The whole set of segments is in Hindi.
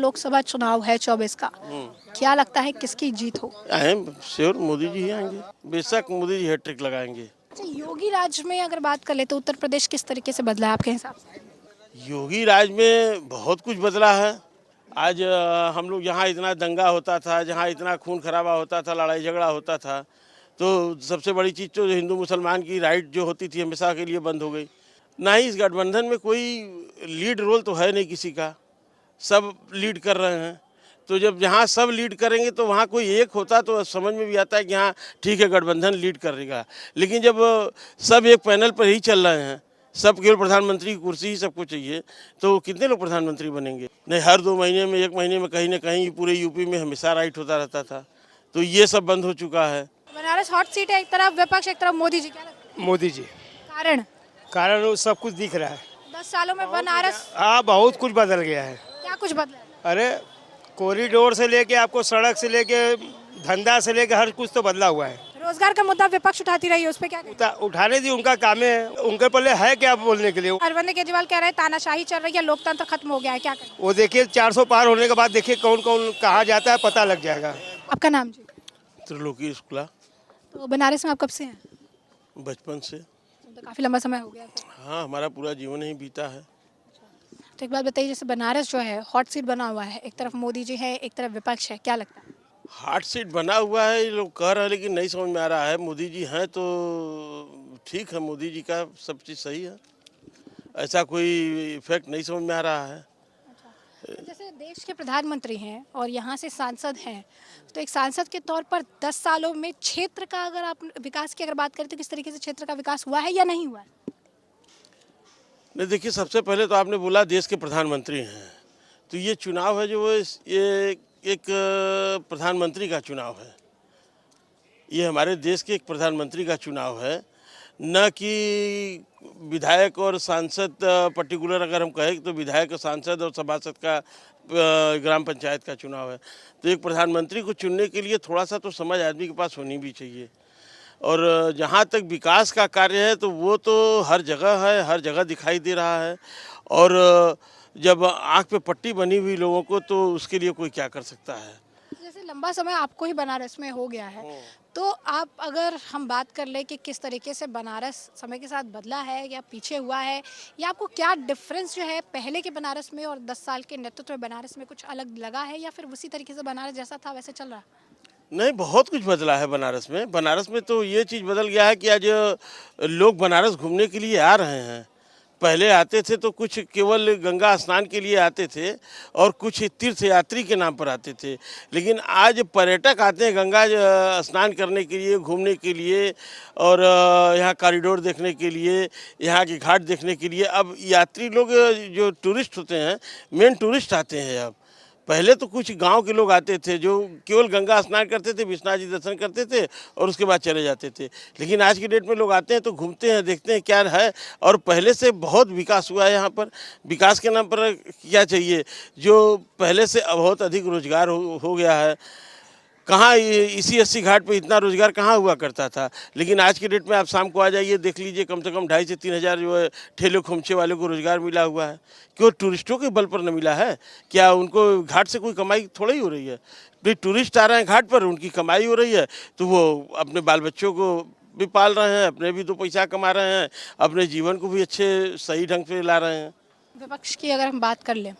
लोकसभा चुनाव है 24 का। क्या लगता है किसकी जीत हो? आए श्योर मोदी जी ही आएंगे, बेशक मोदी जी हैट्रिक लगाएंगे। अच्छा, योगी राज में अगर बात कर ले तो उत्तर प्रदेश किस तरीके से बदला है आपके हिसाब से? योगी राज में बहुत कुछ बदला है। आज हम लोग यहाँ इतना दंगा होता था, जहाँ इतना खून खराबा होता था, लड़ाई झगड़ा होता था, तो सबसे बड़ी चीज़ तो हिंदू मुसलमान की राइट जो होती थी हमेशा के लिए बंद हो गई। ना ही इस गठबंधन में कोई लीड रोल तो है नहीं किसी का, सब लीड कर रहे हैं। तो जब जहाँ सब लीड करेंगे तो वहाँ कोई एक होता तो समझ में भी आता है कि हाँ ठीक है गठबंधन लीड करेगा। लेकिन जब सब एक पैनल पर ही चल रहे हैं, सब केवल प्रधानमंत्री की कुर्सी ही सबको चाहिए, तो कितने लोग प्रधानमंत्री बनेंगे? नहीं, हर 2 महीने में 1 महीने में कहीं ना कहीं पूरे यूपी में हमेशा राइट होता रहता था, तो ये सब बंद हो चुका है। बनारस हॉट सीट है, एक तरफ विपक्ष एक तरफ मोदी जी, क्या लगता मोदी जी। है? कारण वो सब कुछ दिख रहा है। 10 सालों में बनारस हाँ, बहुत कुछ बदल गया है। क्या कुछ बदला है? अरे कॉरिडोर से लेके आपको सड़क से लेके धंधा से लेके हर कुछ तो बदला हुआ है। रोजगार का मुद्दा विपक्ष उठाती रही है, उस पर क्या कहें? उठाने दी, उनका काम है, उनके पहले है क्या बोलने के लिए। अरविंद केजरीवाल कह रहे हैं तानाशाही चल रही है, लोकतंत्र खत्म हो गया है, क्या करें? वो देखिए 400 पार होने के बाद देखिए कौन कौन कहाँ जाता है, पता लग जाएगा। आपका नाम जी? त्रिलोकी शुक्ला। तो बनारस में आप कब से हैं? बचपन से। तो काफी लंबा समय हो गया है। हाँ, हमारा पूरा जीवन ही बीता है। तो एक बात बताइए, जैसे बनारस जो है हॉट सीट बना हुआ है, एक तरफ मोदी जी है एक तरफ विपक्ष है, क्या लगता है? हार्ट सीट बना हुआ है, ये लोग कह रहे हैं, लेकिन नहीं समझ में आ रहा है। मोदी जी हैं तो ठीक है, मोदी जी का सब चीज़ सही है, ऐसा कोई इफेक्ट नहीं समझ में आ रहा है। जैसे देश के प्रधानमंत्री हैं और यहाँ से सांसद हैं, तो एक सांसद के तौर पर 10 सालों में क्षेत्र का अगर आप विकास की अगर बात करें तो किस तरीके से क्षेत्र का विकास हुआ है या नहीं हुआ है? नहीं, देखिए, सबसे पहले तो आपने बोला देश के प्रधानमंत्री हैं, तो ये चुनाव है जो ये एक प्रधानमंत्री का चुनाव है। ये हमारे देश के एक प्रधानमंत्री का चुनाव है, न कि विधायक और सांसद। पर्टिकुलर अगर हम कहें तो विधायक और सांसद और सभासद का ग्राम पंचायत का चुनाव है। तो एक प्रधानमंत्री को चुनने के लिए थोड़ा सा तो समझ आदमी के पास होनी भी चाहिए। और जहाँ तक विकास का कार्य है तो वो तो हर जगह है, हर जगह दिखाई दे रहा है। और जब आँख पे पट्टी बनी हुई लोगों को, तो उसके लिए कोई क्या कर सकता है। जैसे लंबा समय आपको ही बनारस में हो गया है, तो आप अगर हम बात कर ले कि किस तरीके से बनारस समय के साथ बदला है या पीछे हुआ है, या आपको क्या डिफरेंस जो है पहले के बनारस में और 10 साल के नेतृत्व में बनारस में कुछ अलग लगा है, या फिर उसी तरीके से बनारस जैसा था वैसे चल रहा है? नहीं, बहुत कुछ बदला है बनारस में। बनारस में तो ये चीज़ बदल गया है कि आज लोग बनारस घूमने के लिए आ रहे हैं। पहले आते थे तो कुछ केवल गंगा स्नान के लिए आते थे और कुछ तीर्थ यात्री के नाम पर आते थे, लेकिन आज पर्यटक आते हैं गंगा स्नान करने के लिए, घूमने के लिए, और यहाँ कॉरिडोर देखने के लिए, यहाँ के घाट देखने के लिए। अब यात्री लोग जो टूरिस्ट होते हैं, मेन टूरिस्ट आते हैं अब। पहले तो कुछ गांव के लोग आते थे जो केवल गंगा स्नान करते थे, विश्वनाथ जी दर्शन करते थे और उसके बाद चले जाते थे। लेकिन आज की डेट में लोग आते हैं तो घूमते हैं, देखते हैं क्या है। और पहले से बहुत विकास हुआ है यहाँ पर। विकास के नाम पर क्या चाहिए, जो पहले से बहुत अधिक रोजगार हो गया है। कहाँ इसी 80 घाट पे इतना रोजगार कहाँ हुआ करता था। लेकिन आज की डेट में आप शाम को आ जाइए, देख लीजिए, कम से कम 2,500 से 3,000 जो है ठेले खोमचे वाले को रोजगार मिला हुआ है। क्यों टूरिस्टों के बल पर न मिला है? क्या उनको घाट से कोई कमाई थोड़ा ही हो रही है? भाई टूरिस्ट आ रहे हैं घाट पर, उनकी कमाई हो रही है, तो वो अपने बाल बच्चों को भी पाल रहे हैं, अपने भी 2 पैसा कमा रहे हैं, अपने जीवन को भी अच्छे सही ढंग से ला रहे हैं। विपक्ष की अगर हम बात कर लें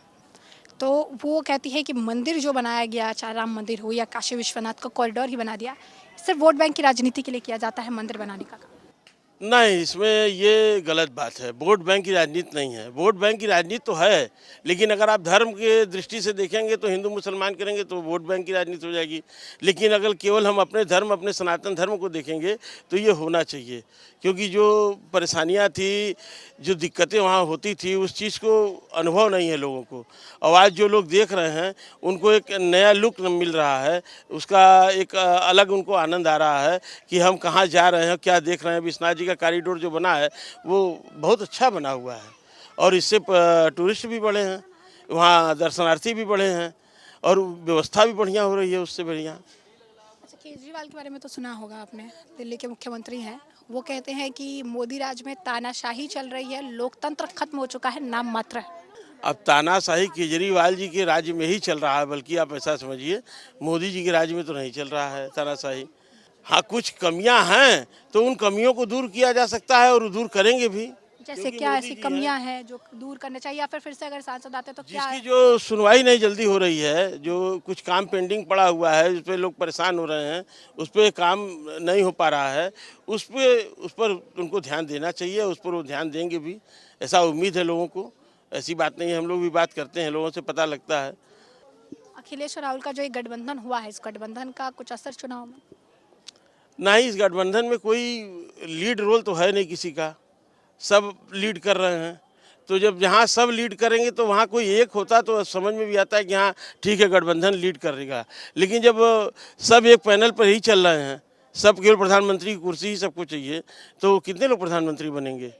तो वो कहती है कि मंदिर जो बनाया गया, चाहे राम मंदिर हो या काशी विश्वनाथ का कॉरिडोर ही बना दिया, सिर्फ वोट बैंक की राजनीति के लिए किया जाता है मंदिर बनाने का काम। नहीं, इसमें ये गलत बात है। वोट बैंक की राजनीति नहीं है। वोट बैंक की राजनीति तो है, लेकिन अगर आप धर्म के दृष्टि से देखेंगे तो हिंदू मुसलमान करेंगे तो वोट बैंक की राजनीति हो जाएगी। लेकिन अगर केवल हम अपने धर्म, अपने सनातन धर्म को देखेंगे तो ये होना चाहिए, क्योंकि जो परेशानियाँ थी, जो दिक्कतें वहाँ होती थी, उस चीज़ को अनुभव नहीं है लोगों को। और आज जो लोग देख रहे हैं उनको एक नया लुक मिल रहा है, उसका एक अलग उनको आनंद आ रहा है कि हम कहाँ जा रहे हैं, क्या देख रहे हैं। विश्वनाथ जी का कॉरिडोर जो बना है वो बहुत अच्छा बना हुआ है, और इससे टूरिस्ट भी बढ़े हैं, वहाँ दर्शनार्थी भी बढ़े हैं, और व्यवस्था भी बढ़िया हो रही है उससे बढ़िया। अच्छा, केजरीवाल के बारे में तो सुना होगा आपने, दिल्ली के मुख्यमंत्री हैं, वो कहते हैं कि मोदी राज में तानाशाही चल रही है, लोकतंत्र खत्म हो चुका है, नाम मात्र है। अब तानाशाही केजरीवाल जी के राज्य में ही चल रहा है, बल्कि आप ऐसा समझिए मोदी जी के राज्य में तो नहीं चल रहा है तानाशाही। हाँ, कुछ कमियां हैं तो उन कमियों को दूर किया जा सकता है और दूर करेंगे भी। जैसे क्योंकि क्या मोदी ऐसी जी कमियां हैं जो दूर करने चाहिए, या फिर से अगर सांसद आते तो क्या जिसकी जो सुनवाई नहीं जल्दी हो रही है, जो कुछ काम पेंडिंग पड़ा हुआ है, उस पर लोग परेशान हो रहे हैं, उस पर काम नहीं हो पा रहा है, उस पर उनको ध्यान देना चाहिए, उस पर वो ध्यान देंगे भी, ऐसा उम्मीद है लोगों को। ऐसी बात नहीं है, हम लोग भी बात करते हैं, लोगों से पता लगता है। अखिलेश और राहुल का जो एक गठबंधन हुआ है, इस गठबंधन का कुछ असर चुनाव में? नहीं, इस गठबंधन में कोई लीड रोल तो है नहीं किसी का, सब लीड कर रहे हैं। तो जब जहाँ सब लीड करेंगे तो वहाँ कोई एक होता तो समझ में भी आता है कि हाँ ठीक है, गठबंधन लीड करेगा। लेकिन जब सब एक पैनल पर ही चल रहे हैं, सब केवल प्रधानमंत्री की कुर्सी ही सबको चाहिए, तो कितने लोग प्रधानमंत्री बनेंगे?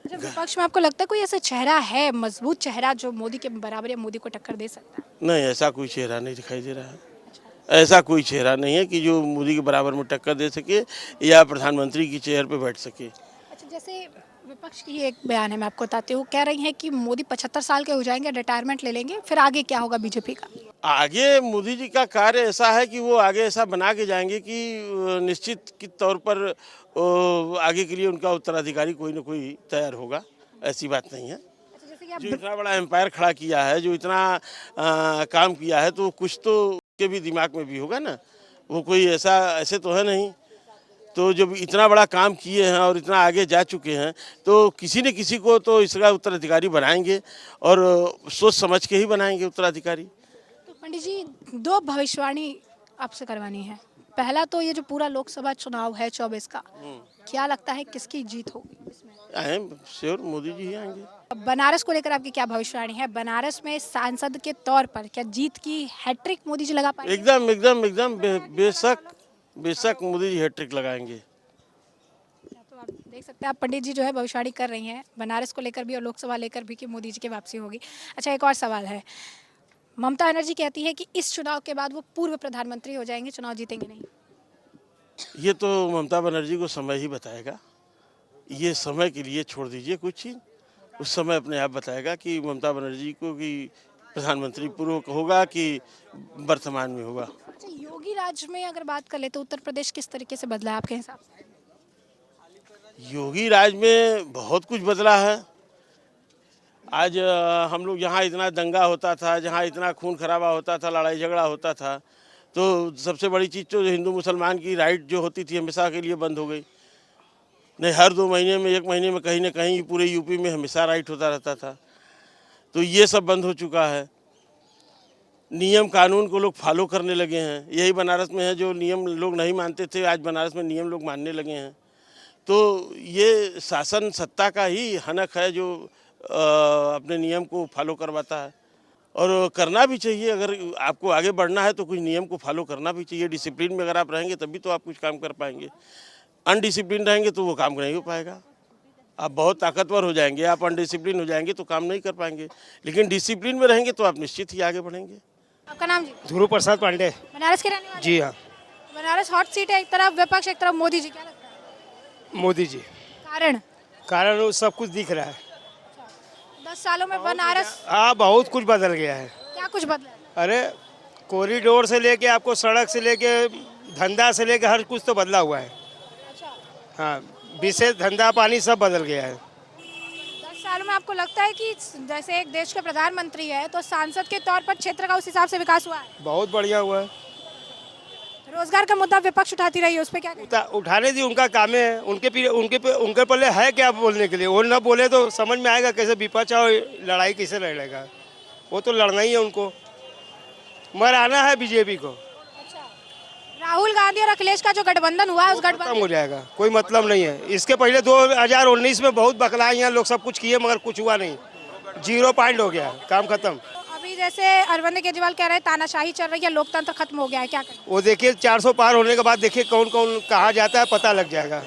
जब विपक्ष में आपको लगता है कोई ऐसा चेहरा है, मजबूत चेहरा, जो मोदी के बराबर या मोदी को टक्कर दे सकता है? नहीं, ऐसा कोई चेहरा नहीं दिखाई दे रहा है। ऐसा कोई चेहरा नहीं है कि जो मोदी के बराबर में टक्कर दे सके या प्रधानमंत्री की चेयर पर बैठ सके। अच्छा, जैसे विपक्ष की एक बयान है, मैं आपको बताती हूँ, कह रही हैं कि मोदी 75 साल के हो जाएंगे, रिटायरमेंट ले लेंगे, फिर आगे क्या होगा बीजेपी का? आगे मोदी जी का कार्य ऐसा है कि वो आगे ऐसा बना के जाएंगे कि निश्चित के तौर पर आगे के लिए उनका उत्तराधिकारी कोई ना कोई तैयार होगा, ऐसी बात नहीं है। अच्छा, जैसे कि आप जो इतना बड़ा एम्पायर खड़ा किया है, जो इतना काम किया है, तो कुछ तो उसके भी दिमाग में भी होगा ना। वो कोई ऐसे तो है नहीं। तो जब इतना बड़ा काम किए हैं और इतना आगे जा चुके हैं, तो किसी न किसी को तो इसका उत्तराधिकारी बनाएंगे, और सोच समझ के ही बनाएंगे उत्तराधिकारी। तो पंडित जी, दो भविष्यवाणी आपसे करवानी है। पहला तो ये जो पूरा लोकसभा चुनाव है 24 का, क्या लगता है किसकी जीत होगी इसमें? आए श्योर मोदी जी ही आएंगे। बनारस को लेकर आपकी क्या भविष्यवाणी है? बनारस में सांसद के तौर पर क्या जीत की हैट्रिक मोदी जी लगा पाएंगे? एकदम एकदम एकदम बेशक मोदी जी हैट्रिक लगाएंगे। तो आप देख सकते हैं, आप पंडित जी जो है भविष्यवाणी कर रही हैं बनारस को लेकर भी और लोकसभा लेकर भी कि मोदी जी की वापसी होगी। अच्छा, एक और सवाल है, ममता बनर्जी कहती है कि इस चुनाव के बाद वो पूर्व प्रधानमंत्री हो जाएंगे, चुनाव जीतेंगे नहीं। ये तो ममता बनर्जी को समय ही बताएगा। ये समय के लिए छोड़ दीजिए कुछ चीज़, उस समय अपने आप बताएगा कि ममता बनर्जी को कि प्रधानमंत्री पूर्व होगा कि वर्तमान में होगा। अच्छा, योगी राज में अगर बात कर ले तो उत्तर प्रदेश किस तरीके से बदला है आपके हिसाब से? योगी राज में बहुत कुछ बदला है। आज हम लोग जहाँ इतना दंगा होता था, जहाँ इतना खून खराबा होता था, लड़ाई झगड़ा होता था, तो सबसे बड़ी चीज़ तो हिंदू मुसलमान की राइट जो होती थी हमेशा के लिए बंद हो गई। नहीं, हर 2 महीने में 1 महीने में कहीं ना कहीं पूरे यूपी में हमेशा राइट होता रहता था, तो ये सब बंद हो चुका है। नियम कानून को लोग फॉलो करने लगे हैं। यही बनारस में है, जो नियम लोग नहीं मानते थे, आज बनारस में नियम लोग मानने लगे हैं। तो ये शासन सत्ता का ही हनक है जो अपने नियम को फॉलो करवाता है, और करना भी चाहिए। अगर आपको आगे बढ़ना है तो कुछ नियम को फॉलो करना भी चाहिए। डिसिप्लिन में अगर आप रहेंगे तभी तो आप कुछ काम कर पाएंगे। अनडिसिप्लिन रहेंगे तो वो काम नहीं हो पाएगा। आप बहुत ताकतवर हो जाएंगे, आप अनडिसिप्लिन हो जाएंगे तो काम नहीं कर पाएंगे। लेकिन डिसिप्लिन में रहेंगे तो आप निश्चित ही आगे बढ़ेंगे। आपका नाम जी? ध्रुव प्रसाद पांडे। बनारस के रहने वाले? जी हाँ, बनारस हॉट सीट है, एक तरफ विपक्ष, एक तरफ मोदी जी, क्या लगता है मोदी जी। कारण? वो सब कुछ दिख रहा है। 10 सालों में बनारस हाँ, बहुत कुछ बदल गया है। क्या कुछ बदला है? अरे कॉरिडोर से लेके आपको सड़क से लेके धंधा से लेके हर कुछ तो बदला हुआ है। अच्छा, हाँ, विशेष धंधा पानी सब बदल गया है। 10 सालों में आपको लगता है कि जैसे एक देश के प्रधानमंत्री है तो सांसद के तौर पर क्षेत्र का उस हिसाब से विकास हुआ है? बहुत बढ़िया हुआ है। रोजगार का मुद्दा विपक्ष उठाती रही है, उस पर क्या कहें? उठाने दी, उनका काम है। उनके पहले है क्या बोलने के लिए? वो ना बोले तो समझ में आएगा कैसे विपक्ष और लड़ाई कैसे लड़ेगा। वो तो लड़ना ही है उनको, मराना है बीजेपी को। अच्छा, राहुल गांधी और अखिलेश का जो गठबंधन हुआ है, उस खत्म गठबंधन हो जाएगा, कोई मतलब नहीं है। इसके पहले 2019 में बहुत बकलाए हैं लोग, सब कुछ किए मगर कुछ हुआ नहीं। 0 पॉइंट हो गया, काम खत्म। अभी जैसे अरविंद केजरीवाल कह रहे हैं तानाशाही चल रही है, लोकतंत्र खत्म हो गया है, क्या करें? वो देखिए 400 पार होने के बाद देखिए कौन कौन कहाँ जाता है, पता लग जाएगा।